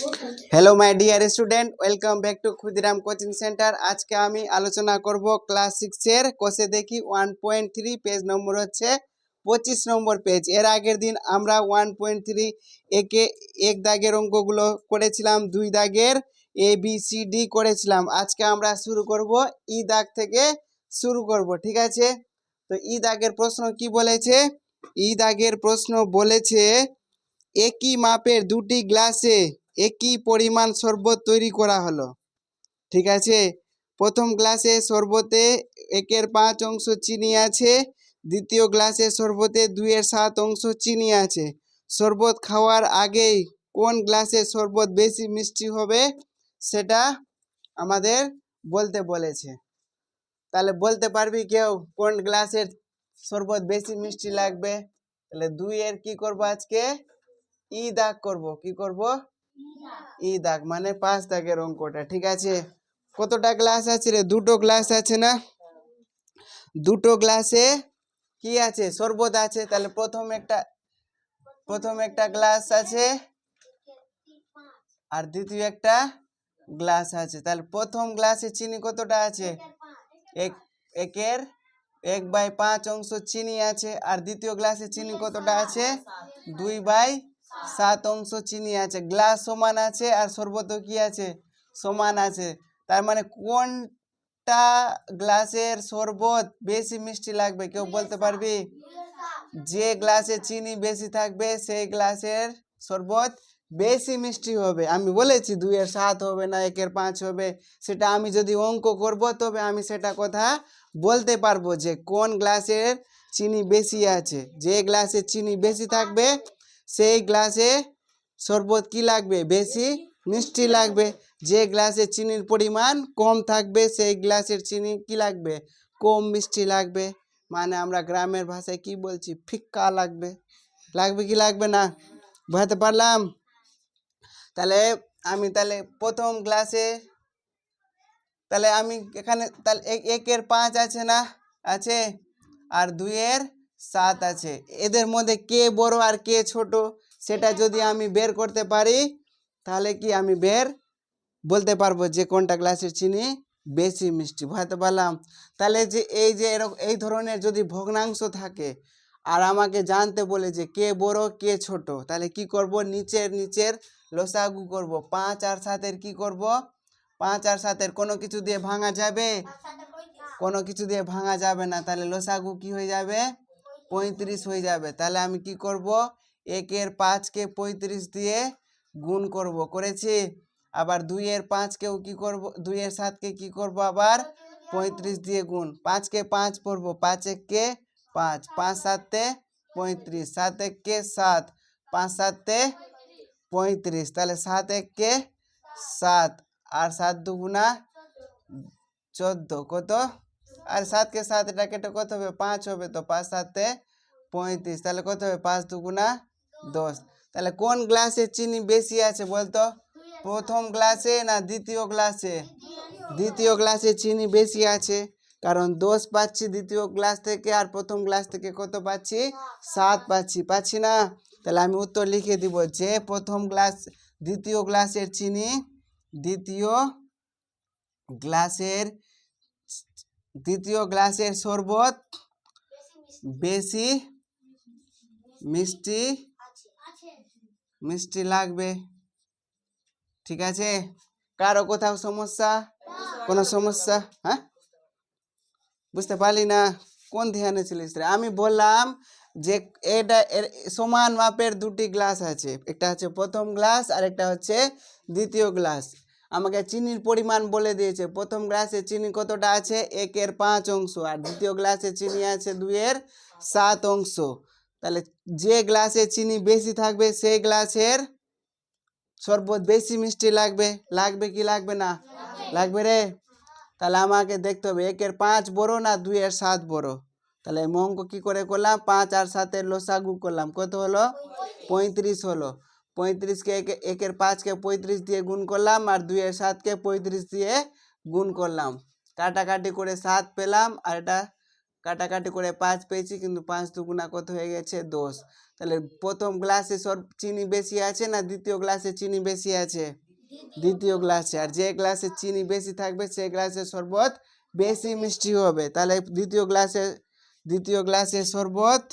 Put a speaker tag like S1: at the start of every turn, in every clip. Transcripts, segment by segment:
S1: Hello my dear student, welcome back to Khudiram coaching centre. आज के आमी आलोचना करब क्लास 6 एर कोषे देखी 1.3 पेज नम्बर होच्छे 25 नम्बर पेज। एर आगेर दिन आमरा 1.3 एके एक दागेर अंकगुलो करेछिलाम, दुई दागेर ए बी सी डी करेछिलाम। आज के आमरा शुरू करब इ दाग थेके शुरू करब, ठीक आछे। तो इ दागेर प्रश्न कि बोलेछे, इ दागेर प्रश्न बोलेछे একই মাপের দুটি গ্লাসে একই পরিমাণ শরবত তৈরি করা হলো, ঠিক আছে। প্রথম গ্লাসে শরবতে 1/5 অংশ চিনি আছে, দ্বিতীয় গ্লাসে শরবতে 2/7 অংশ চিনি আছে। শরবত খাওয়ার আগেই কোন গ্লাসে শরবত বেশি মিষ্টি হবে সেটা আমাদের বলতে বলেছে। তাহলে বলতে পারবি কেউ কোন গ্লাসের শরবত বেশি মিষ্টি লাগবে? তাহলে 2 এর কি করব আজকে ই দাগ করব। কি করব? ই দাগ মানে 5 দাগের অঙ্কটা, ঠিক আছে। কতটা গ্লাস আছে রে? দুটো গ্লাস আছে না? দুটো গ্লাসে কি আছে? শরবত আছে। তাহলে প্রথম একটা গ্লাস আছে আর দ্বিতীয় একটা গ্লাস আছে। তাহলে প্রথম গ্লাসে চিনি কতটা আছে? একের 1/5 অংশ চিনি আছে। আর দ্বিতীয় গ্লাসে চিনি কতটা আছে? 2/7 অংশ চিনি আছে। গ্লাস সমান আছে আর শরবতও কি আছে? সমান আছে। তার মানে কোনটা গ্লাসের শরবত বেশি মিষ্টি লাগবে কেউ বলতে পারবি? যে গ্লাসে চিনি বেশি থাকবে সেই গ্লাসের শরবত বেশি মিষ্টি হবে। আমি বলেছি 2/7 হবে না 1/5 হবে, সেটা আমি যদি অঙ্ক করব তবে আমি সেটা কথা বলতে পারবো যে কোন গ্লাসের চিনি বেশি আছে। যে গ্লাসে চিনি বেশি থাকবে সেই গ্লাসে শরবত কি লাগবে? বেশি মিষ্টি লাগবে। যে গ্লাসে চিনির পরিমাণ কম থাকবে সেই গ্লাসের চিনি কি লাগবে? কম মিষ্টি লাগবে। মানে আমরা গ্রামের ভাষায় কি বলছি? ফিক্কা লাগবে। লাগবে কি লাগবে না? বুঝতে পারলাম? তাহলে আমি প্রথম গ্লাসে তাহলে আমি এখানে তাহলে 1/5 আছে না? আছে। আর 2/7 আছে। এদের মধ্যে কে বড় আর কে ছোট সেটা যদি আমি বের করতে পারি তাহলে কি আমি বলতে পারবো যে কোনটা গ্লাসের চিনি বেশি মিষ্টি। বুঝতে পারলাম? তাহলে যে এই ধরনের যদি ভগ্নাংশ থাকে আর আমাকে জানতে বলে যে কে বড় কে ছোট, তাহলে কি করব? নিচের লসাগু করব। 5 আর 7 কি করব? 5 আর 7 কোনো কিছু দিয়ে ভাঙা যাবে? কোনো কিছু দিয়ে ভাঙা যাবে না। তাহলে লসাগু কি হয়ে যাবে? 35 হয়ে যাবে। তাহলে আমি কি করব? 1/5 কে 35 দিয়ে গুণ করব, করেছি। আবার 2/5 কেও কি করব? 2/7 কে কি করব? আবার 35 দিয়ে গুণ। 5 কে 5 পড়ব, 5 1 কে 5, 5 7 35, 7 1 কে 7, 5 7 35। তাহলে 7 1 কে 7 আর 7 2 14 কত? আর 7 কে 7 এটা কেটে কত হবে? 5 হবে। তো 5 7 35। তাহলে কত হবে? 5 2 10। তাহলে কোন গ্লাসে চিনি বেশি আছে বলতো? প্রথম গ্লাসে না দ্বিতীয় গ্লাসে? দ্বিতীয় গ্লাসে চিনি বেশি আছে, কারণ 10 পাচ্ছি দ্বিতীয় গ্লাস থেকে আর প্রথম গ্লাস থেকে কত পাচ্ছি? 7 পাচ্ছি না? তাহলে আমি উত্তর লিখে দিব যে দ্বিতীয় গ্লাসের শরবত বেশি মিষ্টি লাগবে, ঠিক আছে। কারো কোথাও সমস্যা? কোনো সমস্যা? হ্যাঁ, বুঝতে পারলি না? কোন ধ্যানে ছিলিস রে? আমি বললাম যে এটা সমান মাপের দুটি গ্লাস আছে, একটা হচ্ছে প্রথম গ্লাস আর একটা হচ্ছে দ্বিতীয় গ্লাস। আমাকে চিনির পরিমাণ বলে দিয়েছে। প্রথম গ্লাসে চিনি কতটা আছে? 1/5 অংশ। আর দ্বিতীয় গ্লাসে চিনি আছে 2/7 অংশ। তাহলে যে গ্লাসে চিনি বেশি থাকবে সেই গ্লাসের শরবত বেশি মিষ্টি লাগবে। লাগবে কি লাগবে না? লাগবে রে। তাহলে আমাকে দেখতে হবে 1/5 বড় না 2/7 বড়। তাহলে আমি অঙ্ক কি করে করলাম? 5 আর 7 লসাগু করলাম, কত হলো? 35 হলো। 35 কে 1/5 কে 35 দিয়ে গুণ করলাম আর 2/7 কে 35 দিয়ে গুণ করলাম। কাটাকাটি করে 7 পেলাম আর এটা কাটাকাটি করে 5 পেয়েছি, কিন্তু 5 দুগুণা কত হয়ে গেছে 10। তাহলে প্রথম গ্লাসে চিনি বেশি আছে না দ্বিতীয় গ্লাসে চিনি বেশি আছে? দ্বিতীয় গ্লাসে। আর যে গ্লাসে চিনি বেশি থাকবে সেই গ্লাসের শরবত বেশি মিষ্টি হবে। তাহলে দ্বিতীয় গ্লাসের শরবত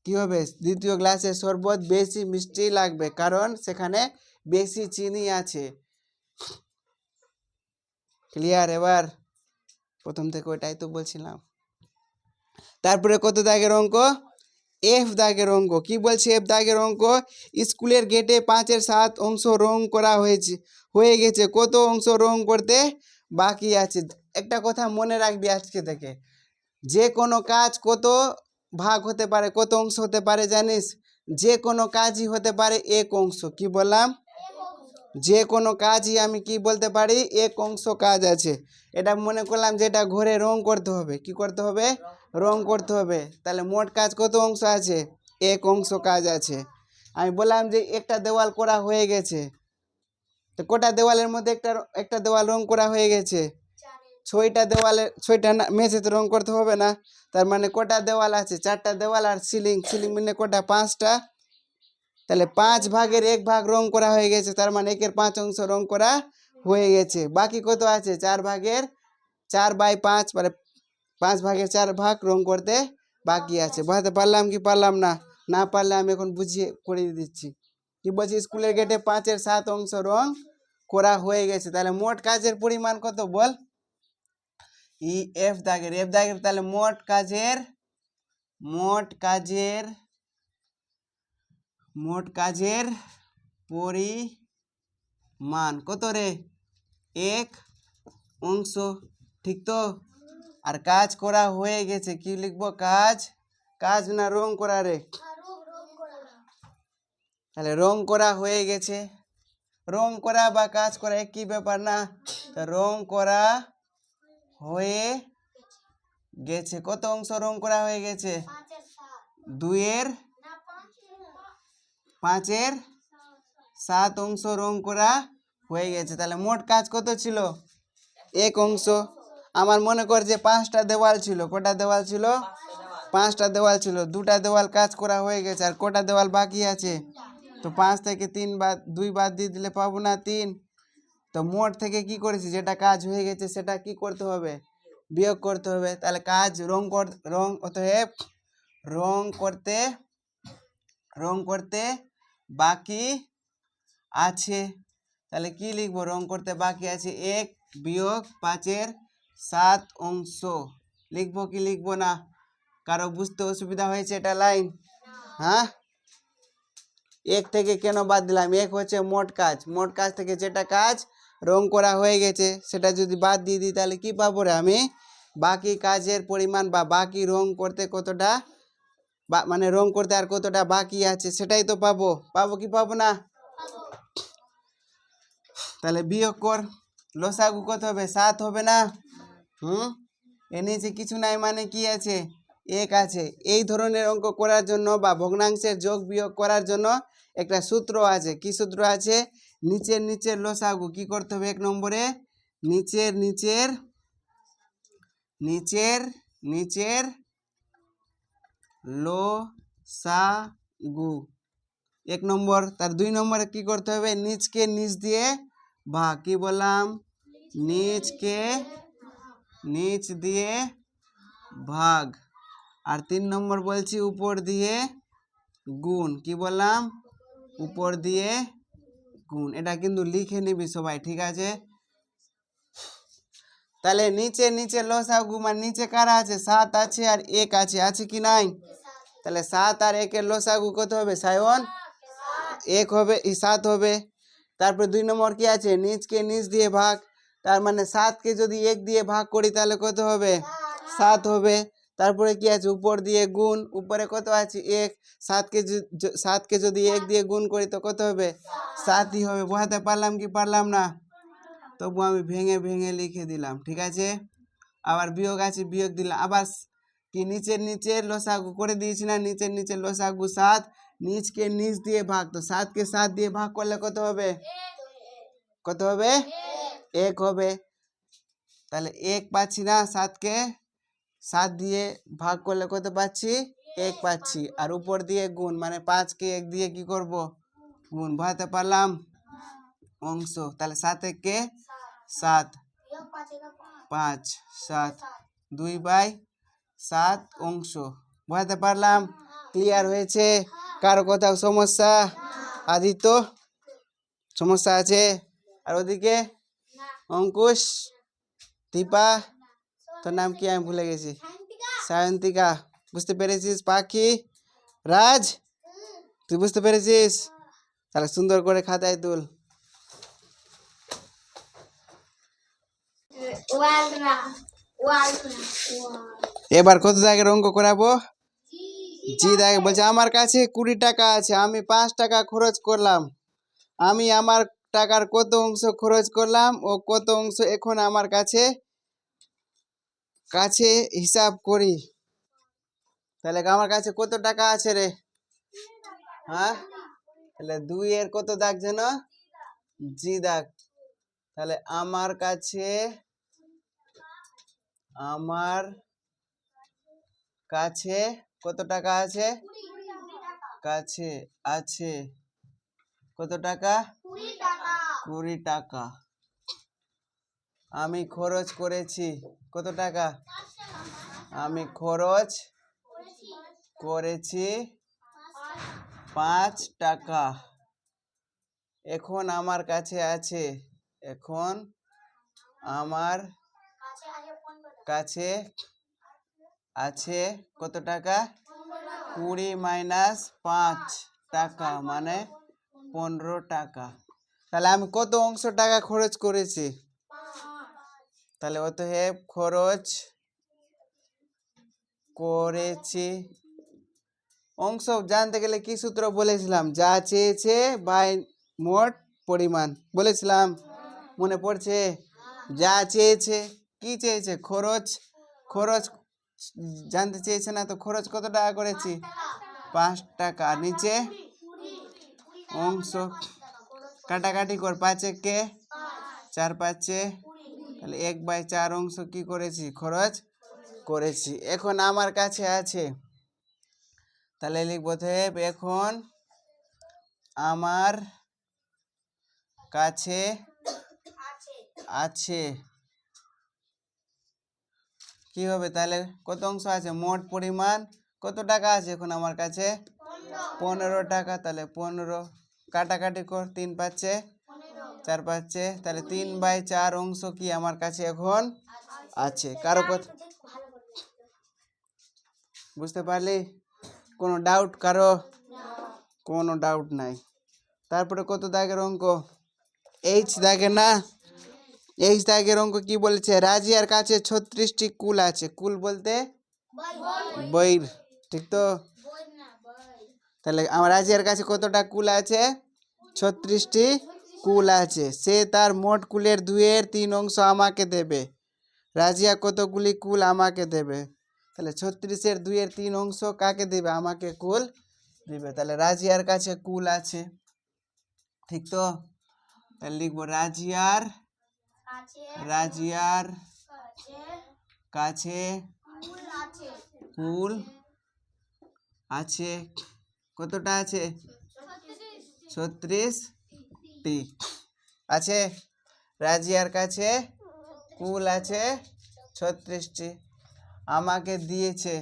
S1: কি হবে? দ্বিতীয় গ্লাসের শরবত বেশি মিষ্টি লাগবে, কারণ সেখানে বেশি চিনি আছে। ক্লিয়ার? এবার প্রথম থেকে ওইটাই তো বলছিলাম। তারপরে কত দাগের অঙ্ক? এফ দাগের অঙ্ক। কি বলছে এফ দাগের অঙ্ক? স্কুলের গেটে 5-এর 7 অংশ রং করা হয়ে গেছে, কত অংশ রং করতে বাকি আছে? একটা কথা মনে রাখবি আজকে থেকে, যে কোনো কাজ কত ভাগ হতে পারে, কত অংশ হতে পারে জানিস? যে কোনো কাজই হতে পারে এক অংশ। কি বললাম? যে কোনো কাজই আমি কি বলতে পারি? এক অংশ কাজ আছে। এটা মনে করলাম যে এটা ঘরে রং করতে হবে। কি করতে হবে? রং করতে হবে। তাহলে মোট কাজ কত অংশ আছে? এক অংশ কাজ আছে। আমি বললাম যে একটা দেওয়াল করা হয়ে গেছে, তো কটা দেওয়ালের মধ্যে একটা দেওয়াল রং করা হয়ে গেছে? 6টা মেঝেতে রং করতে হবে না? তার মানে কটা দেওয়াল আছে? 4টা দেওয়াল। আর সিলিং মিলে কটা? 5টা। তাহলে 5 ভাগের 1 ভাগ রং করা হয়ে গেছে, তার মানে 1-এর 5 অংশ রং করা হয়ে গেছে। বাকি কত আছে? 4/5, মানে 5 ভাগের 4 ভাগ রং করতে বাকি আছে। বুঝতে পারলাম কি পারলাম না? না পারলে আমি এখন বুঝিয়ে করিয়ে দিচ্ছি। কি বলছি? স্কুলের গেটে 5-এর 7 অংশ রং করা হয়ে গেছে। তাহলে মোট কাজের পরিমাণ কত বল? এফ দাগের তাহলে মোট কাজের পরিমাণ কত রে? 1 অংশ। ঠিক তো? আর কাজ করা হয়ে গেছে, কি লিখবো? কাজ না রং করা রে? তাহলে রং করা হয়ে গেছে। রং করা বা কাজ করা একই ব্যাপার না? তো রং করা হয়ে গেছে। কত অংশ রং করা হয়ে গেছে? 5-এর 7 অংশ রং করা হয়ে গেছে। তাহলে মোট কাজ কত ছিল? 1 অংশ। আমার মনে কর যে 5টা দেওয়াল ছিল। কটা দেওয়াল ছিল? 5টা দেওয়াল ছিল। 2টা দেওয়াল কাজ করা হয়ে গেছে, আর কটা দেওয়াল বাকি আছে? তো 5 থেকে 2 বাদ দিয়ে দিলে পাবো না 3। তো মোট থেকে কি করেছি? যেটা কাজ হয়ে গেছে সেটা কি করতে হবে? বিয়োগ করতে হবে। তাহলে কাজ অতএব রং করতে বাকি আছে। তাহলে কি লিখবো? রং করতে বাকি আছে 1 বিয়োগ 5-এর 7 অংশ। লিখবো কি লিখবো না? কারো বুঝতে অসুবিধা হয়েছে এটা লাইন? হ্যাঁ, 1 থেকে কেন বাদ দিলাম? 1 হচ্ছে মোট কাজ থেকে যেটা কাজ রং করা হয়ে গেছে সেটা যদি বাদ দিয়ে দিই তাহলে কি পাবো রে? আমি বাকি কাজের পরিমাণ বা বাকি রং করতে কতটা, মানে রং করতে আর কতটা বাকি আছে সেটাই তো পাবো কি পাবো না? তাহলে বিয়োগ কর। লসাগু কত হবে? 7 হবে না? এর নিচে কিছু নাই, মানে কি আছে? 1 আছে। এই ধরনের অঙ্ক করার জন্য বা ভগ্নাংশের যোগ বিয়োগ করার জন্য একটা সূত্র আছে। কি সূত্র আছে? নিচের লসাগু কি করতে হবে? 1 নম্বরে নিচের লসাগু 1 নম্বর। তার 2 নম্বরে কি করতে হবে? নিচকে নিচ দিয়ে ভাগ। কি বললাম? নিচকে নিচ দিয়ে ভাগ। আর 3 নম্বর বলছি উপর দিয়ে গুণ। কি বললাম? উপর দিয়ে গুণ। এটা কিন্তু লিখে নিবি সবাই, ঠিক আছে? তাহলে নিচে লসাগু, মানে নিচে কারা আছে? 7 আছে আর 1 আছে কি নাই? তাহলে 7 আর 1-এর লসাগু কত হবে সায়ন? 1 হবে, 7 হবে। তারপরে 2 নম্বর কি আছে? নিচকে নিচ দিয়ে ভাগ। তার মানে 7কে যদি 1 দিয়ে ভাগ করি তাহলে কত হবে? 7 হবে। তারপরে কি আছে? উপর দিয়ে গুণ। উপরে কত আছে? 1। 7কে যদি 1 দিয়ে গুণ করি তো কত হবে? 7ই হবে। বোঝাতে পারলাম কি পারলাম না? তবু আমি ভেঙে লিখে দিলাম, ঠিক আছে? আবার বিয়োগ আছে, বিয়োগ দিলাম। আবার কি নিচের লসাগু করে দিয়েছি না? নিচের লসাগু 7, নিচকে নিচ দিয়ে ভাগ। তো 7কে 7 দিয়ে ভাগ করলে কত হবে? কত হবে? 1 হবে। তাহলে 1 পাচ্ছি না, 7কে 7 দিয়ে ভাগ করলে কত পাচ্ছি 1 পাচ্ছি আর উপর দিয়ে গুণ মানে 5 কে 1 দিয়ে কি করব গুণ বসাতে পারলাম অংশ তাহলে 7 কে 7 5 7 2/7 অংশ বুঝতে পারলাম ক্লিয়ার হয়েছে কারো কোথাও সমস্যা আদিত্য সমস্যা আছে আর ওদিকে অঙ্কুশ দীপা তোর নাম কি আমি ভুলে গেছি সায়ন্তিকা বুঝতে পেরেছিস পাখি রাজ তুই বুঝতে পেরেছিস তাহলে সুন্দর করে খাতায় তুল এবার কত দাগের অঙ্ক করাবো জি দাগে বলছে আমার কাছে 20 টাকা আছে আমি 5 টাকা খরচ করলাম আমি আমার টাকার কত অংশ খরচ করলাম ও কত অংশ এখন আমার কাছে কাছে হিসাব করি তাহলে আমার কাছে কত টাকা আছে রে হ্যাঁ তাহলে 2 এর কত দাগ যেন জি দাগ তাহলে আমার কাছে কত টাকা আছে কাছে আছে কত টাকা 20 টাকা আমি খরচ করেছি কত টাকা আমি খরচ করেছি 5 টাকা এখন আমার কাছে আছে এখন আমার কাছে আছে কত টাকা 20 মাইনাস 5 টাকা মানে 15 টাকা তাহলে আমি কত অংশ টাকা খরচ করেছি তাহলে অতএব খরচ করেছি অংশ জানতে গেলে কি সূত্র বলেছিলাম যা চেয়েছে বাই মোট পরিমাণ বলেছিলাম মনে পড়ছে যা চেয়েছে কি চেয়েছে খরচ খরচ জানতে চেয়েছে না তো খরচ কত টাকা করেছি 5 টাকা নিচে অংশ কাটাকাটি কর 5 কে 4 5 তাহলে 1/4 অংশ কি করেছি খরচ করেছি এখন আমার কাছে আছে তাহলে লিখবো এখন আমার কাছে আছে কি হবে তাহলে কত অংশ আছে মোট পরিমাণ কত টাকা আছে এখন আমার কাছে 15 টাকা তাহলে 15 কাটাকাটি কর 3 5 4 5 তাহলে 3/4 অংশ কি আমার কাছে এখন আছে কারো কথা বুঝতে পারলি কোনো ডাউট কারো কোনো ডাউট নাই তারপরে কত দাগের অঙ্ক এইচ দাগের না এইচ দাগের অঙ্ক কি বলেছে রাজিয়ার কাছে 36টি কুল আছে কুল বলতে বইর ঠিক তো তাহলে আমার রাজিয়ার কাছে কতটা কুল আছে 36টি কুল আছে সে তার মোট কুলের 2/3 অংশ আমাকে দেবে রাজিয়া কতগুলি কুল আমাকে দেবে তাহলে 36-এর 2/3 অংশ কাকে দেবে আমাকে কুল দিবে তাহলে রাজিয়ার কাছে কুল আছে ঠিক তো তাহলে লিখবো রাজিয়ার কাছে কুল আছে কতটা আছে 36টি আছে রাজিয়ার কাছে কুল আছে 36টি আমাকে দিয়েছে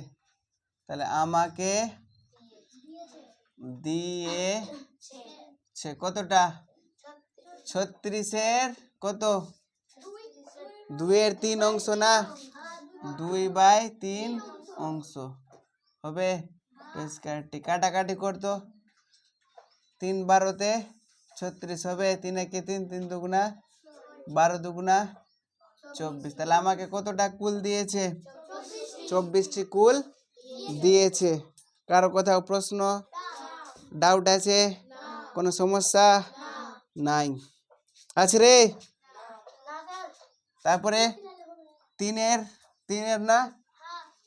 S1: তাহলে আমাকে দিয়েছে কতটা 36-এর কত 2/3 অংশ না 2/3 অংশ হবে কাটাকাটি করতো 3 12 36 হবে 3 একে 3 3 দুগুণা 12 দুগুণা 24 তাহলে আমাকে কতটা কুল দিয়েছে 24টি কুল দিয়েছে কারো কোথাও প্রশ্ন ডাউট আছে কোনো সমস্যা নাই আছে রে তারপরে 3-এর না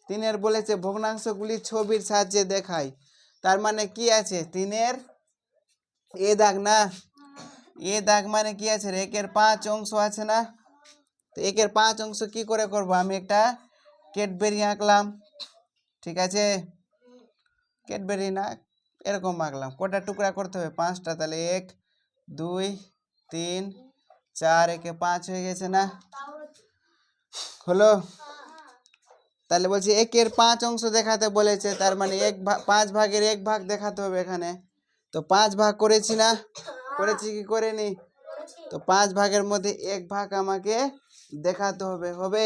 S1: 3-এর বলেছে ভগ্নাংশগুলি ছবির সাহায্যে দেখায় তার মানে কি আছে 3-এর এ দাগ না এ দাগ মানে কি আছে রে 1-এর 5 অংশ আছে না তো 1-এর 5 অংশ কি করে করব আমি একটা ক্যাডবেরি আঁকলাম, ঠিক আছে? ক্যাডবেরি না, এরকম আঁকলাম। কটা টুকরা করতে হবে? 5টা। তাহলে 1 2 3 4, একে 5 হয়ে গেছে না? হলো? তাহলে বলছি 1-এর 5 অংশ দেখাতে বলেছে, তার মানে 5 ভাগের 1 ভাগ দেখাতে হবে এখানে। তো 5 ভাগ করেছি না? করেছি কি করিনি? তো 5 ভাগের মধ্যে 1 ভাগ আমাকে দেখাতে হবে। হবে?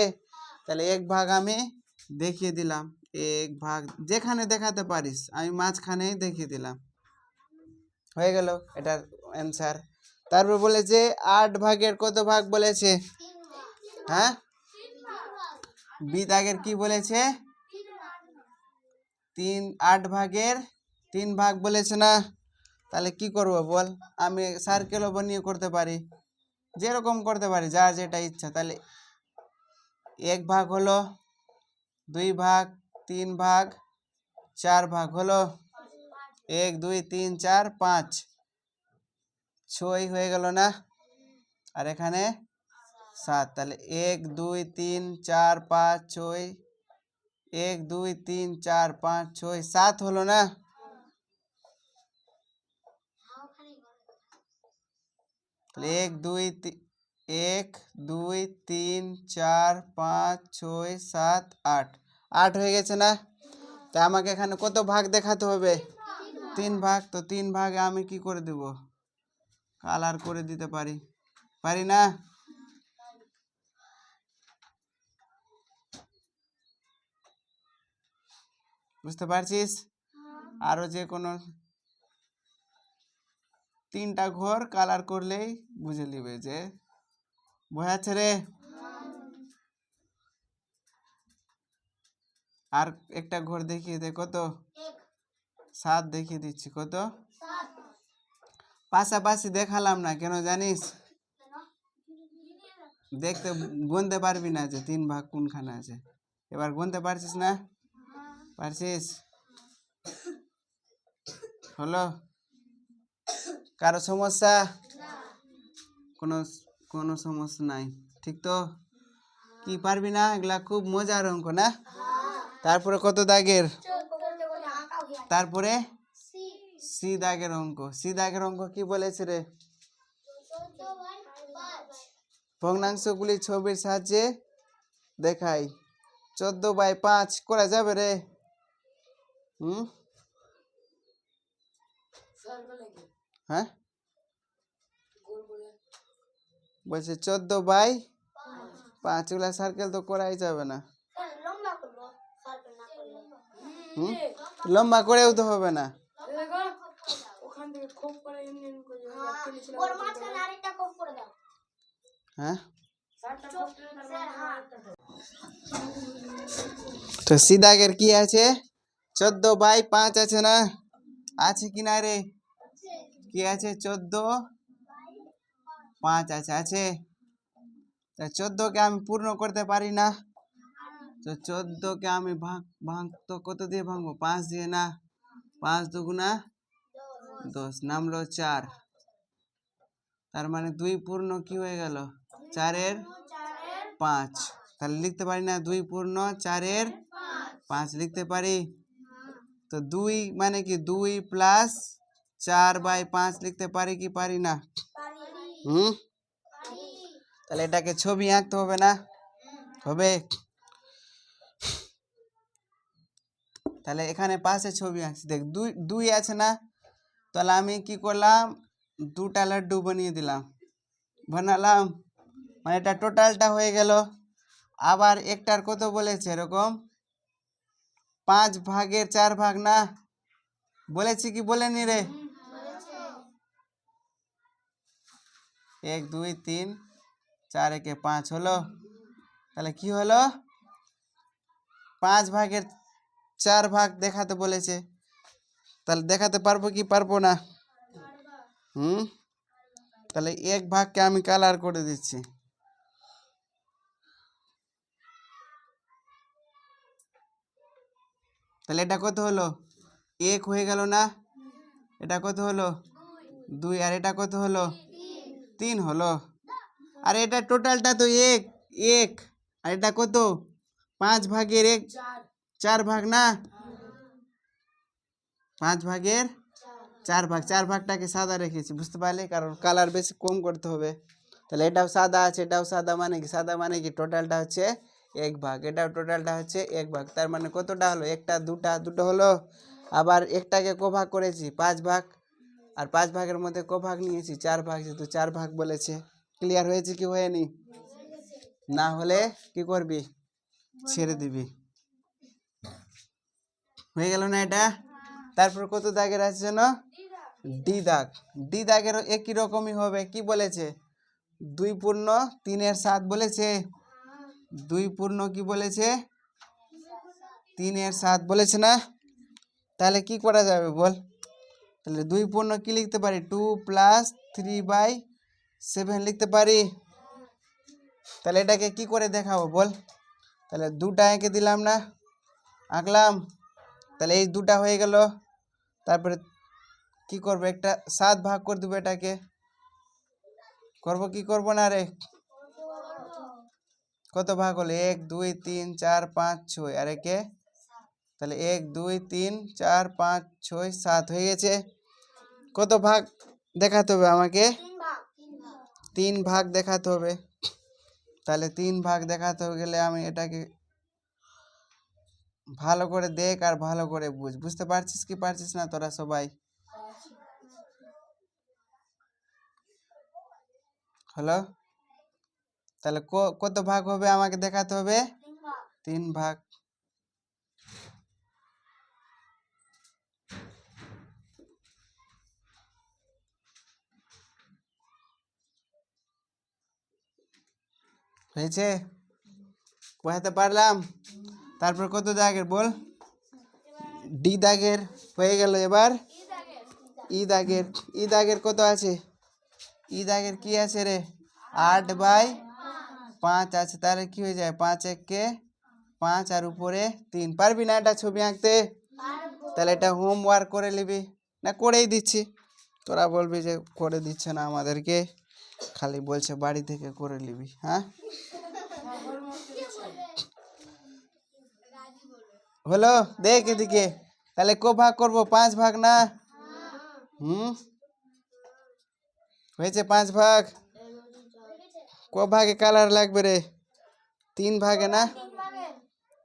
S1: তাহলে 1 ভাগ আমি দেখিয়ে দিলাম। 1 ভাগ যেখানে দেখাতে পারিস, আমি মাঝখানেই দেখিয়ে দিলাম। হয়ে গেল এটার অ্যান্সার। তারপর বলেছে 8 ভাগের কত ভাগ বলেছে? হ্যাঁ, বি দাগের কি বলেছে? 8 ভাগের 3 ভাগ বলেছে না? তাহলে কি করব বল? আমি সার্কেলও বানিয়ে করতে পারি, যেরকম করতে পারি, যার যেটা ইচ্ছা। তাহলে 1 ভাগ হলো, 2 ভাগ, 3 ভাগ, 4 ভাগ হলো। 1 2 3 4 5 6 হয়ে গেল না? আর এখানে 7। তাহলে 1 2 3 4 5 6, 1 2 3 4 5 6 7 হলো না? তাহলে 1 2 3 4 5 6 7 8 8 হয়ে গেছে না? তা আমাকে এখানে কত ভাগ দেখাতে হবে? 3 ভাগ। তো 3 ভাগে আমি কি করে দেব? কালার করে দিতে পারি, পারি না? বুঝতে পারছিস? আরো যে কোনো 3টা ঘর কালার করলেই বুঝে নিবে যে বোঝাচ্ছে রে। আর একটা ঘর দেখিয়ে দে। কত? 7 দেখিয়ে দিচ্ছি। কত? পাশাপাশি দেখালাম না কেন জানিস? দেখতে গুনতে পারবি না যে 3 ভাগ কোনখানে আছে। এবার গুনতে পারছিস না? পারছিস? হলো? কারো সমস্যা? কোনো কোনো সমস্যা নাই, ঠিক তো? কি পারবি না? এগুলা খুব মজার অঙ্ক না? তারপরে কত দাগের? তারপরে সি দাগের অঙ্ক। সি দাগের অঙ্ক কি বলেছে রে? ভগ্নাংশগুলি ছবির সাহায্যে দেখাই। 14/5 করা যাবে রে? হ্যাঁ, বলছে 14/5। এগুলা সার্কেল তো করাই যাবে না। লম্বা করেও তো হবে না। হ্যাঁ, তো সিদাগের কি আছে? 14/5 আছে না? আছে কি না রে? কি আছে? 14/5 আছে। আছে। 14কে আমি পূর্ণ করতে পারি না? তো 14কে আমি ভাঙ তো কত দিয়ে ভাঙবো? 5 দিয়ে না? 5 দুগুণা 10, নামলো 4। তার মানে 2 পূর্ণ কি হয়ে গেল? 4-এর 5। তাহলে লিখতে পারি না 2 পূর্ণ 4-এর 5 লিখতে পারি? তো 2 মানে কি 2 প্লাস 4/5 লিখতে পারি কি পারি না? তাহলে এটাকে ছবি আঁকতে হবে না? হবে? তাহলে এখানে পাশে ছবি আঁকছি। দেখ 2 আছে না? তাহলে আমি কি করলাম? 2টা লাড্ডু বানিয়ে দিলাম, বানালাম, মানে এটা টোটালটা হয়ে গেল। আবার একটার কত বলেছে? এরকম 5 ভাগের 4 ভাগ না বলেছি কি বলেনি রে? 1 2 3 4, একে 5 হলো। তাহলে কি হলো? 5 ভাগের 4 ভাগ দেখাতে বলেছে। তাহলে দেখাতে পারবো কি পারবো না? তাহলে 1 ভাগকে আমি কালার করে দিচ্ছি। তাহলে এটা কত হলো? 1 হয়ে গেল না? এটা কত হলো? 2। আর এটা কত হলো? 3 হলো। আর এটা টোটালটা তো 1 1। আর এটা কত? 5 ভাগের 1 4 ভাগ না 5 ভাগের 4 ভাগ 4 ভাগটাকে সাদা রেখেছি বুঝতে পারলে কারণ কালার বেশি কম করতে হবে তাহলে এটাও সাদা আছে এটাও সাদা মানে কি টোটালটা হচ্ছে 1 ভাগ এটাও টোটালটা হচ্ছে 1 ভাগ তার মানে কতটা হলো একটা দুটো হলো আবার একটাকে ক ভাগ করেছি 5 ভাগ আর 5 ভাগের মধ্যে ক ভাগ নিয়েছি 4 ভাগ যেহেতু 4 ভাগ বলেছে ক্লিয়ার হয়েছে কি হয়নি না হলে কি করবি ছেড়ে দিবি হয়ে গেল না এটা তারপর কত দাগের আছে জানো ডি দাগের একই রকমই হবে কি বলেছে 2 পূর্ণ 3 এর 7 বলেছে 2 পূর্ণ কি বলেছে 3 এর 7 বলেছে না তাহলে কি করা যাবে বল তাহলে 2 পূর্ণ কি লিখতে পারি 2 প্লাস 3/7 লিখতে পারি তাহলে এটাকে কি করে দেখাবো বল তাহলে দুটা এঁকে দিলাম না আঁকলাম তাহলে এই দুটা হয়ে গেল তারপরে কি করব একটা 7 ভাগ করে দেবো এটাকে করব কি করব না রে কত ভাগ হলো 1 2 3 4 5 6 আর একে তাহলে 1 2 3 4 5 6 7 হয়ে গেছে কত ভাগ দেখাতে হবে আমাকে 3 ভাগ দেখাতে হবে তাহলে 3 ভাগ দেখাতে গেলে আমি এটাকে ভালো করে দেখ আর ভালো করে বুঝতে পারছিস কি পারছিস না তোরা সবাই হ্যালো তাহলে কত ভাগ হবে আমাকে দেখাতে হবে 3 ভাগ হয়েছে বোঝাতে পারলাম তারপর কত দাগের বল ডি দাগের হয়ে গেল এবার ই দাগের কত আছে ই দাগের কি আছে রে 8/5 আছে তাহলে কি হয়ে যায় 5 1 5 আর উপরে 3 পারবি না এটা ছবি আঁকতে তাহলে এটা হোমওয়ার্ক করে নিবি না করেই দিচ্ছি তোরা বলবি যে করে দিচ্ছে না আমাদেরকে খালি বলছে বাড়ি থেকে করে নিবি হ্যাঁ হলো দেখ এদিকে তাহলে ক ভাগ করবো 5 ভাগ না হয়েছে 5 ভাগ ক ভাগে কালার লাগবে রে 3 ভাগে না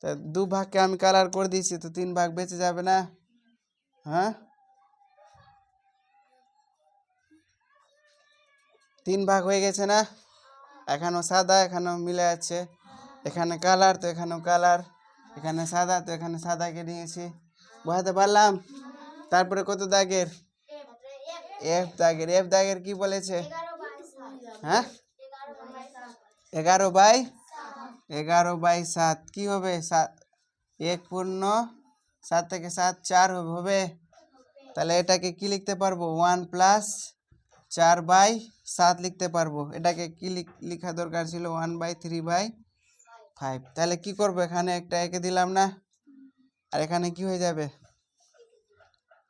S1: তা 2 ভাগকে আমি কালার করে দিয়েছি তো 3 ভাগ বেঁচে যাবে না হ্যাঁ 3 ভাগ হয়ে গেছে না এখানেও সাদা এখানেও মিলে আছে এখানে কালার তো এখানেও কালার এখানে সাদা তো এখানে সাদাকে নিয়েছি বোঝাতে পারলাম তারপরে কত দাগের এফ দাগের কি বলেছে হ্যাঁ 11/7 কি হবে 1 পূর্ণ 7 থেকে 7 4 হবে তাহলে এটাকে কি লিখতে পারবো 1 প্লাস 4/7 লিখতে পারবো এটাকে কি লেখা দরকার ছিল 1/3/5 তাহলে কি করবো এখানে একটা এঁকে দিলাম না আর এখানে কি হয়ে যাবে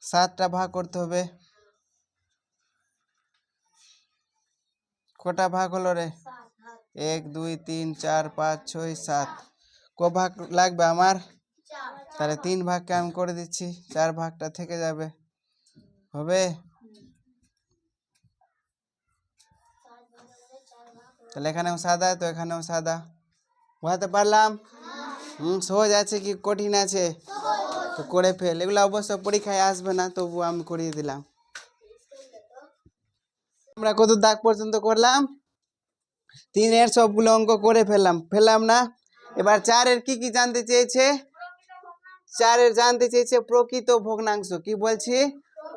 S1: 7টা ভাগ করতে হবে কটা ভাগ হলো রে 1 2 3 4 5 6 7 ক ভাগ লাগবে আমার তাহলে 3 ভাগকে আমি করে দিচ্ছি 4 ভাগটা থেকে যাবে হবে তাহলে এখানেও সাদা তো এখানেও সাদা বোঝাতে পারলাম সহজ আছে কি কঠিন আছে তো করে ফেল এগুলো অবশ্য পরীক্ষায় আসবে না তবু আমি করিয়ে দিলাম আমরা কত দাগ পর্যন্ত করলাম 3 সবগুলো অঙ্ক করে ফেললাম না এবার 4 কি কি জানতে চেয়েছে 4 জানতে চেয়েছে প্রকৃত ভগ্নাংশ কি বলছি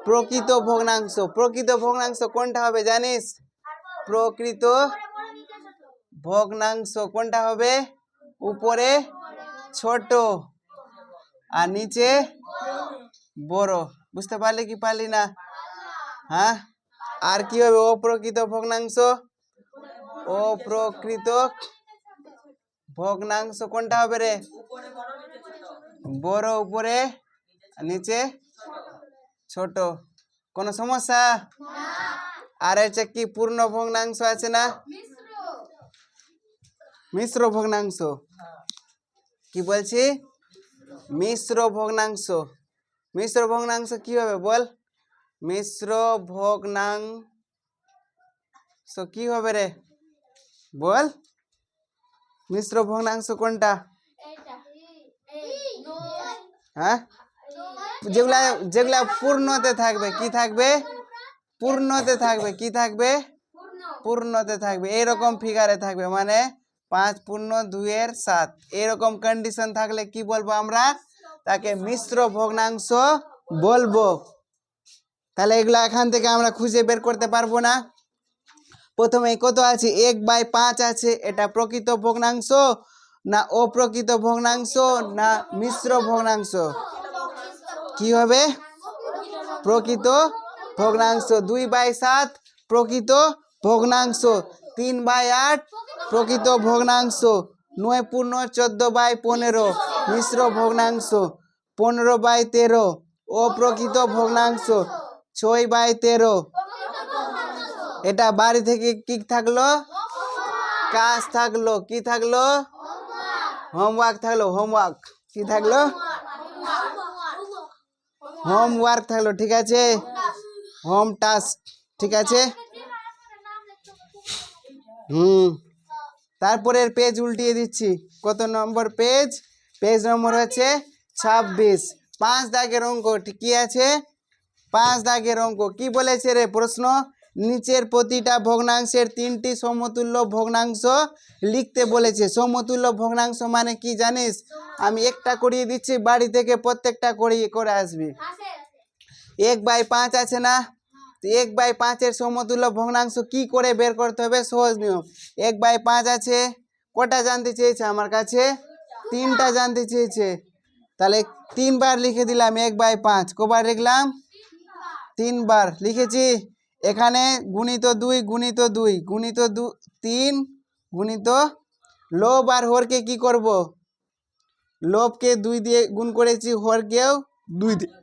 S1: প্রকৃত ভগ্নাংশ কোনটা হবে জানিস প্রকৃত ভগ্নাংশ কোনটা হবে উপরে ছোট আর নিচে বড় বুঝতে পারলি কি পারলি না হ্যাঁ আর কি হবে অপ্রকৃত ভগ্নাংশ কোনটা হবে রে বড় উপরে নিচে ছোট কোনো সমস্যা আর হচ্ছে কি পূর্ণ ভগ্নাংশ আছে না মিশ্র ভগ্নাংশ কি বলছি মিশ্র ভগ্নাংশ। মিশ্র ভগ্নাংশ কি হবে বল, মিশ্র ভগ্নাংশ কি হবে রে বল, মিশ্র ভগ্নাংশ কোনটা? হ্যাঁ, যেগুলা যেগুলা পূর্ণতে থাকবে কি থাকবে, পূর্ণতে থাকবে কি থাকবে, পূর্ণতে থাকবে, এরকম ফিগারে থাকবে, মানে 5 পূর্ণ 2/7 এরকম কন্ডিশন থাকলে কি বলবো আমরা, তাকে মিশ্র ভগ্নাংশ বলবো। তাহলে এগুলা এখান থেকে আমরা খুঁজে বের করতে পারবো না। প্রথমে কত আছে 1/5 আছে, এটা প্রকৃত ভগ্নাংশ না অপ্রকৃত ভগ্নাংশ না মিশ্র ভগ্নাংশ? কি হবে, প্রকৃত ভগ্নাংশ। 2/7 প্রকৃত ভগ্নাংশ, 3/8 প্রকৃত ভগ্নাংশ, 9 পূর্ণ 14/15 মিশ্র ভগ্নাংশ, 15/13 অপ্রকৃত ভগ্নাংশ, 6/13 এটা বাড়ি থেকে কি থাকলো, কাজ থাকলো, কি থাকলো, হোমওয়ার্ক থাকলো, হোমওয়ার্ক কি থাকলো, হোমওয়ার্ক থাকলো, ঠিক আছে, হোম টাস্ক, ঠিক আছে। তারপরের পেজ উল্টিয়ে দিচ্ছি, কত নম্বর পেজ, পেজ নম্বর হচ্ছে 26, 5 দাগের অঙ্ক, কি আছে 5 দাগের অঙ্ক। কি বলেছে রে প্রশ্ন, নিচের প্রতিটা ভগ্নাংশের 3টি সমতুল্য ভগ্নাংশ লিখতে বলেছে। সমতুল্য ভগ্নাংশ মানে কি জানিস, আমি একটা করিয়ে দিচ্ছি, বাড়ি থেকে প্রত্যেকটা করে আসবি। 1/5 আছে না, 1/5 এর সমতুল্য ভগ্নাংশ কি করে বের করতে হবে, সহজ নিয়ম। 1/5 আছে, কটা জানতে চেয়েছে আমার কাছে, 3টা জানতে চেয়েছে, তাহলে 3 বার লিখে দিলাম 1/5, কবার লিখলাম, 3 বার লিখেছি। এখানে গুণিত 2 গুণিত 2 গুণিত 3 গুণিত লব আর হরকে কি করব, লবকে 2 দিয়ে গুণ করেছি, হরকেও 2 দিয়ে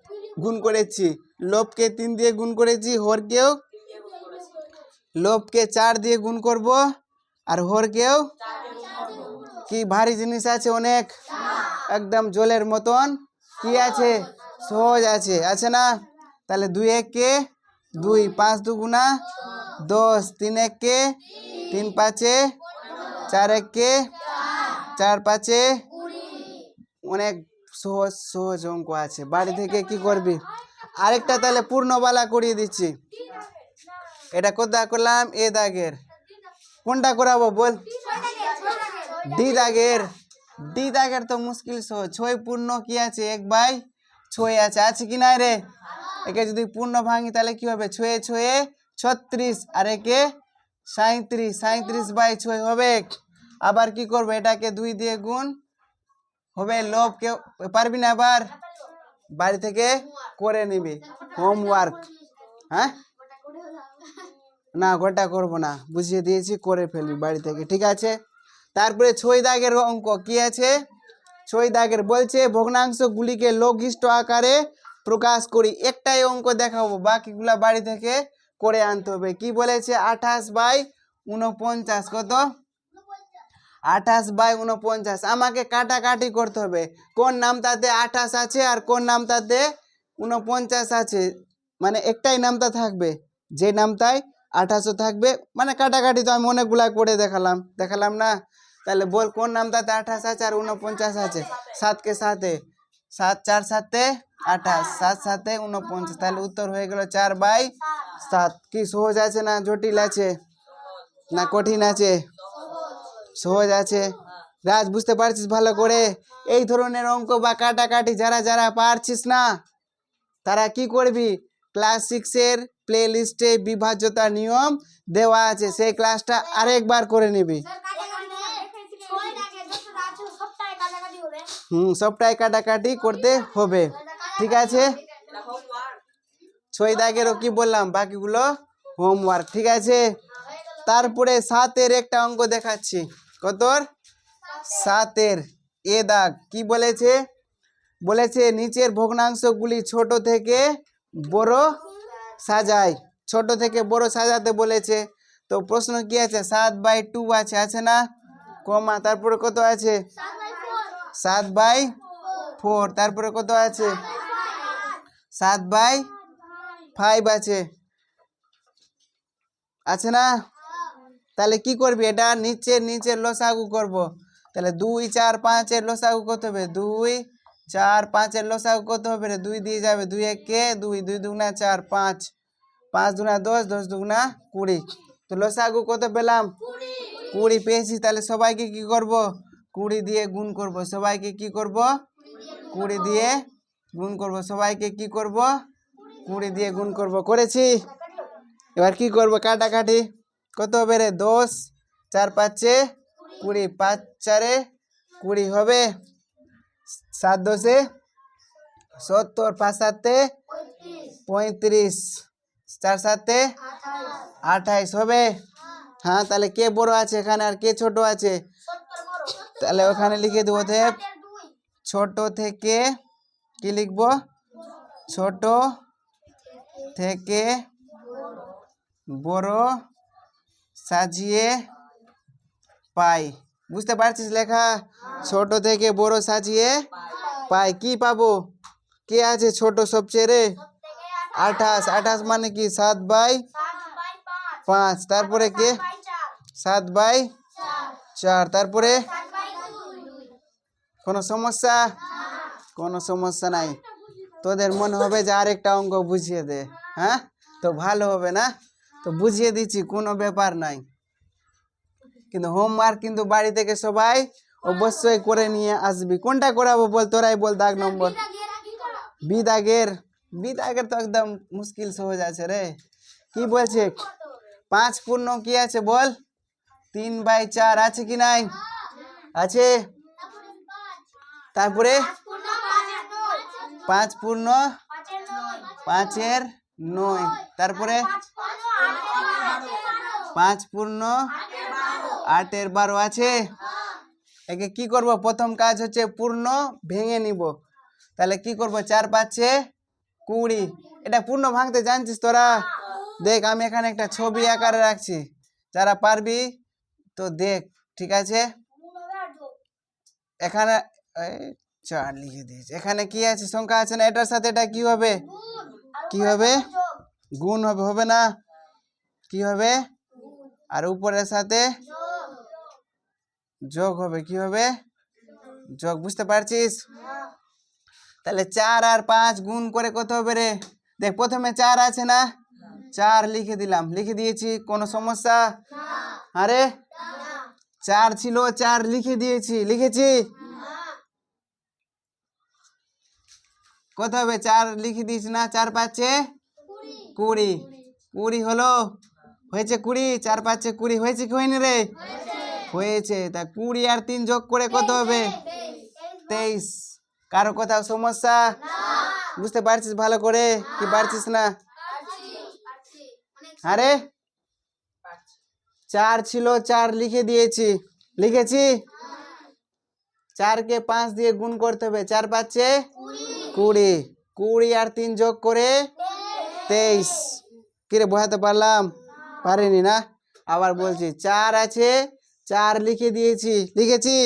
S1: গুণ করেছি, লবকে 3 দিয়ে গুণ করেছি, হরকেও, লবকে 4 দিয়ে গুণ করব আর হরকেও, কি ভারী জিনিস আছে অনেক, একদম জলের মতন, কি আছে সহজ আছে, আছে না। তাহলে 2 1 2, 5 2 গুণা 10, 3 1 3 5 4 1 4 5 অনেক সহজ সহজ অঙ্ক আছে, বাড়ি থেকে কি করবি। আরেকটা তাহলে পূর্ণবালা করিয়ে দিচ্ছি, এটা কোথা করলাম, এ দাগের, কোনটা করাবো বল, ডি দাগের। ডি দাগের তো মুশকিল সহজ, 6 পূর্ণ কি আছে 1/6 আছে, আছে কি নাই রে, একে যদি পূর্ণ ভাঙি তাহলে কি হবে, 6 6 36 আর একে 37, 37/6 হবে। আবার কি করবো, এটাকে 2 দিয়ে গুণ হবে, লব কে পারবি না, আবার বাড়ি থেকে করে নিবি, হোমওয়ার্ক। হ্যাঁ না গোটা করবো না, বুঝিয়ে দিয়েছি, করে ফেলবি বাড়ি থেকে, ঠিক আছে। তারপরে 6 দাগের অঙ্ক কি আছে, 6 দাগের বলছে ভগ্নাংশগুলিকে লঘিষ্ঠ আকারে প্রকাশ করি। একটাই অঙ্ক দেখাবো, বাকিগুলা বাড়ি থেকে করে আনতে হবে। কি বলেছে 28/49, কত 28/49, আমাকে কাটাকাটি করতে হবে, কোন নামটাতে 28 আছে আর কোন নামটাতে 49 আছে, মানে একটাই নামটা থাকবে, যে নামটায় 28 থাকবে, মানে কাটাকাটি তো আমি অনেকগুলা করে দেখালাম না। তাহলে বল কোন নামটাতে 28 আছে আর 49 আছে, 7 কে 7 7 4 7 28, 7 7 49, তাহলে উত্তর হয়ে গেল 4/7। কি সহজ আছে না জটিল আছে না কঠিন আছে, সহজ আছে। রাজ বুঝতে পারছিস ভালো করে, এই ধরনের অঙ্ক বা কাটাকাটি যারা যারা পারছিস না তারা কি করবি, ক্লাস 6 এর প্লে লিস্টে বিভাজ্যতা নিয়ম দেওয়া আছে, সেই ক্লাসটা আরেকবার করে নিবি। সবটাই কাটাকাটি করতে হবে, ঠিক আছে। 6 দাগেরও কি বললাম, বাকিগুলো হোমওয়ার্ক, ঠিক আছে। তারপরে 7 এর একটা অঙ্ক দেখাচ্ছি, কত 7 এর এ দাগ, কি বলেছে, বলেছে নিচের ভগ্নাংশগুলি ছোট থেকে বড় সাজায়, ছোট থেকে বড় সাজাতে বলেছে। তো প্রশ্ন কি আছে, 7/2 আছে, আছে না, কমা তারপরে কত আছে 7/4, তারপরে কত আছে 7/5 আছে, আছে না? তাহলে কি করবি, এটা নিচের লসাগু করব। তাহলে 2 4 5 এর লসাগু কত হবে, 2 4 5 এর লসাগু কত হবে রে, 2 দিয়ে যাবে, 2 1 কে 2, 2 দুগুণা 4, 5, 5 দুগুণা 10, 10 দুগুণা 20। তো লসাগু কত পেলাম, 20 পেয়েছি। তাহলে সবাইকে কি করব, 20 দিয়ে গুণ করব। সবাইকে কি করব, 20 দিয়ে গুণ করব। সবাইকে কি করব, 20 দিয়ে গুণ করব। করেছি। এবার কি করব, কাটাকাটি কত হবে রে, 10 4 5 20, 5 4 20 হবে, 7 10 70, 5 7 35, 4 7 28 হবে। হ্যাঁ, তাহলে কে বড় আছে এখানে আর কে ছোট আছে, তাহলে ওখানে লিখে দেবো। ছোট থেকে কি লিখবো, ছোট থেকে বড় সাজিয়ে পাই। বুঝতে পারছিস লেখা, ছোট থেকে বড় সাজিয়ে পাই। কি পাবো, কে আছে ছোট সবচেয়ে রে, 28, 28 মানে কি 7/5, তারপরে কে 7/4, তারপরে কোনো সমস্যা, কোনো সমস্যা নাই। তোদের মনে হবে যে আরেকটা অঙ্ক বুঝিয়ে দে, হ্যাঁ তো ভালো হবে না, তো বুঝিয়ে দিচ্ছি, কোনো ব্যাপার নাই। কিন্তু হোমওয়ার্ক কিন্তু বাড়ি থেকে সবাই অবশ্যই করে নিয়ে আসবি। কোনটা করাবো বল, তোরাই বল, দাগ নম্বর বিদাগের। বিদাগের তো একদম মুশকিল সহজ আছে রে। কি বলছে, 5 পূর্ণ কি আছে বল, 3/4 আছে কি নাই, আছে। তারপরে 5 পূর্ণ 5 9, তারপরে 5 পূর্ণ 8 12 আছে। একে কি করব, প্রথম কাজ হচ্ছে পূর্ণ ভেঙে নিব। তাহলে কি করব, 4 5 20। এটা পূর্ণ ভাঙতে জানছিস তোরা, দেখ আমি এখানে একটা ছবি আকারে রাখছি, যারা পারবি তো দেখ, ঠিক আছে। এখানে 4 লিখে দিয়েছি, এখানে কি আছে, সংখ্যা আছে না, এটার সাথে এটা কি হবে, কি হবে, গুণ হবে, হবে না, কি হবে, আর উপরের সাথে যোগ হবে, কি হবে, যোগ। বুঝতে পারছিস? তাহলে 4 আর 5 গুণ করে কত হবে রে, দেখ প্রথমে 4 আছে না, 4 লিখে দিলাম, লিখে দিয়েছি, কোনো সমস্যা, আরে 4 ছিল, 4 লিখে দিয়েছি, লিখেছি, কত হবে, 4 লিখে দিয়েছি না, 4 5 20, 20 হলো, হয়েছে 20, 4 5 20 হয়েছে কি হয়নি রে, হয়েছে। তা 20 আর 3 যোগ করে কত হবে, 23। কারো কোথাও সমস্যা, বুঝতে পারছিস ভালো করে কি পারছিস না, আরে 4 ছিল, 4 লিখে দিয়েছি, লিখেছি। 4 কে 5 দিয়ে গুণ করতে হবে, 4 5 20, 20 আর 3 যোগ করে 23। কিরে বোঝাতে পারলাম, পারিনি না, আবার বলছি, 4 আছে, 4 লিখে দিয়েছি, লিখেছি,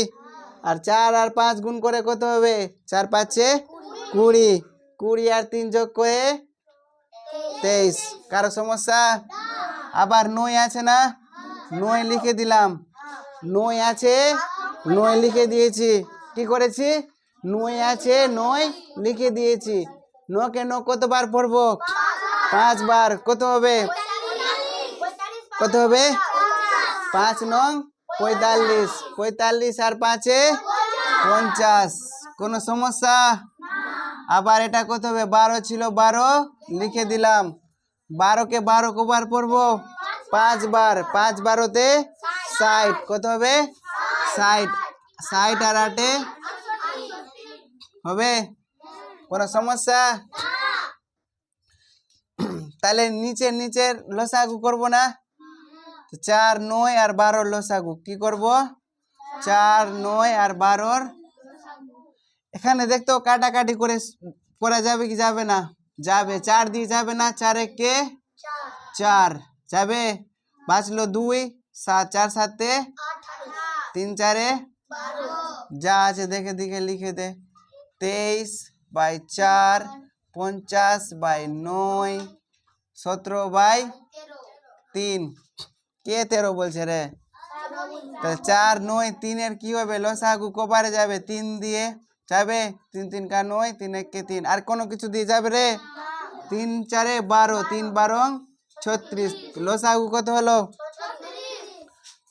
S1: আর 4 আর 5 গুণ করে কত হবে, 4 5 20, 20 আর 3 যোগ করে 23। কারো সমস্যা, আবার 9 আছে না, 9 লিখে দিলাম, 9 আছে, 9 লিখে দিয়েছি, কি করেছি, 9 আছে, 9 লিখে দিয়েছি। 9 কে 9 কতবার পড়বো, 5 বার, কত হবে, কত হবে, 5 9 45, 45 আর 5 50। কোনো সমস্যা, আবার এটা কত হবে, 12 ছিল, 12 লিখে দিলাম, 12 কে 12 কবার পড়বো, 5 বার, 5 12 60, কত হবে 60, 60 আর 8 হবে, কোনো সমস্যা। তাহলে নিচের লসাগু করব না, 4 9 আর 12 লসাগু কি করব, 4 9 আর 12। এখানে দেখতো কাটাকাটি করে করা যাবে কি যাবে না, যাবে, 4 দিয়ে যাবে না, 4 1 4 যাবে, বাঁচলো 2, 7 4 7 3 4 যা আছে দেখে দেখে লিখে দে। 23/4 50/9 17/3। কে 13 বলছে রে? তাহলে 4 9 3 কি হবে? লসাগু কবারে যাবে? 3 দিয়ে যাবে। 3 3 কা 9, 3 1 কে 3। আর কোনো কিছু দিয়ে যাবে রে? 3 4 12, 3 12 36। লসাগু কত হলো?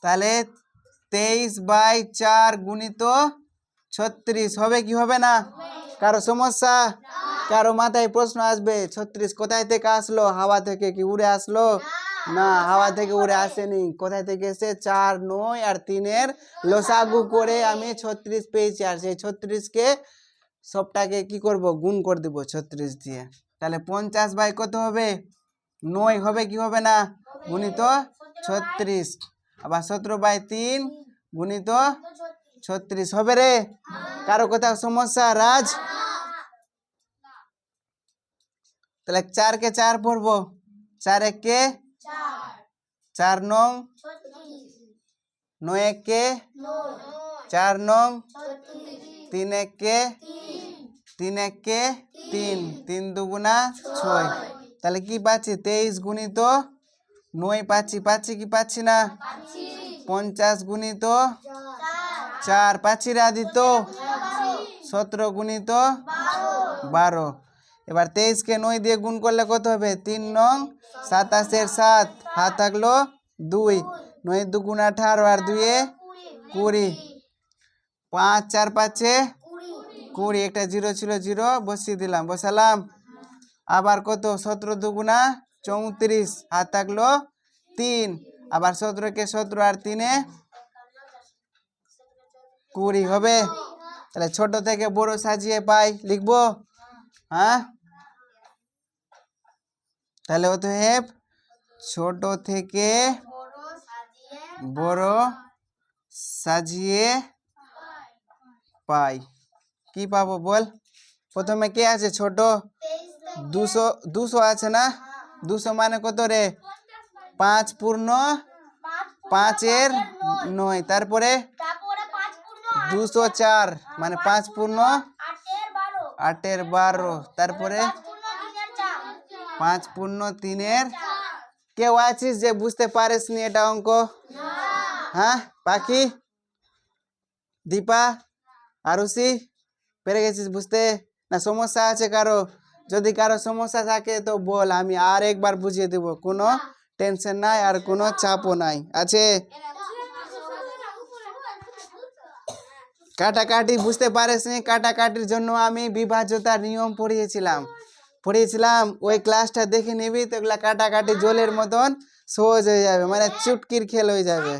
S1: তাহলে 23/4 গুণিত 36 হবে কি হবে না? কারো সমস্যা? কারো মাথায় প্রশ্ন আসবে 36 কোথায় থেকে আসলো? হাওয়া থেকে কি উড়ে আসলো? না, হাওয়া থেকে উড়ে আসেনি। কোথায় থেকে এসে? 4 9 আর 3 লসাগু করে আমি 36 পেয়েছি। আর সেই 36 কে সবটাকে কি করব? গুণ করে দেব 36 দিয়ে। তাহলে 50 বাই কত হবে? 9 হবে কি হবে না? গুণিত 36। আবার 17/3 গুণিত 36 হবে রে? কারো কোথাও সমস্যা রাজ? তাহলে 4 কে 4 পড়বো। 4 1 কে 4 9 9 1 কে 4 9 3 1 কে 3 1 কে 3 3 দুগুণা 6। তাহলে কি পাচ্ছি? 23 গুণিত 9 পাচ্ছি কি পাচ্ছি না? 50 গুণিত 4 পাচ্ছি রে আদিত্য? 17 গুণিত 12। এবার 23 কে 9 দিয়ে গুণ করলে কত হবে? 3 9 27 7 হাত থাকলো 2 9 2 18 আর 2 20। 5 4 5 20। একটা 0 ছিল 0 বসিয়ে দিলাম, বসালাম। আবার কত? 17 2 34 হাত থাকলো 3। আবার 17 কে 17 আর 3 20 হবে। তাহলে ছোট থেকে বড় সাজিয়ে পাই লিখবো। হ্যাঁ, তাহলে অতএব ছোট থেকে বড় সাজিয়ে পাই। কি পাবো বল? প্রথমে কে আছে? ছোট 200 200 আছে না? 200 মানে কত রে? 5 পূর্ণ 5 এর 9। তারপরে 204 মানে 5 পূর্ণ 8 এর 12। তারপরে 5 পূর্ণ 3 এর। কেউ আছিস যে বুঝতে পারিস নি এটা অঙ্ক? হ্যাঁ, পাখি, দীপা, আরুষি, পেরে গেছিস বুঝতে? না সমস্যা আছে কারো? যদি কারো সমস্যা থাকে তো বল, আমি আর একবার বুঝিয়ে দেব। কোনো টেনশন নাই আর কোনো চাপও নাই। আছে? কাটাকাটি বুঝতে পারিস নি? কাটাকাটির জন্য আমি বিভাজ্যতার নিয়ম পড়িয়েছিলাম। ওই ক্লাসটা দেখে নিবি তো এগুলা কাটাকাটি জলের মতন সহজ হয়ে যাবে, মানে চুটকির খেল হয়ে যাবে।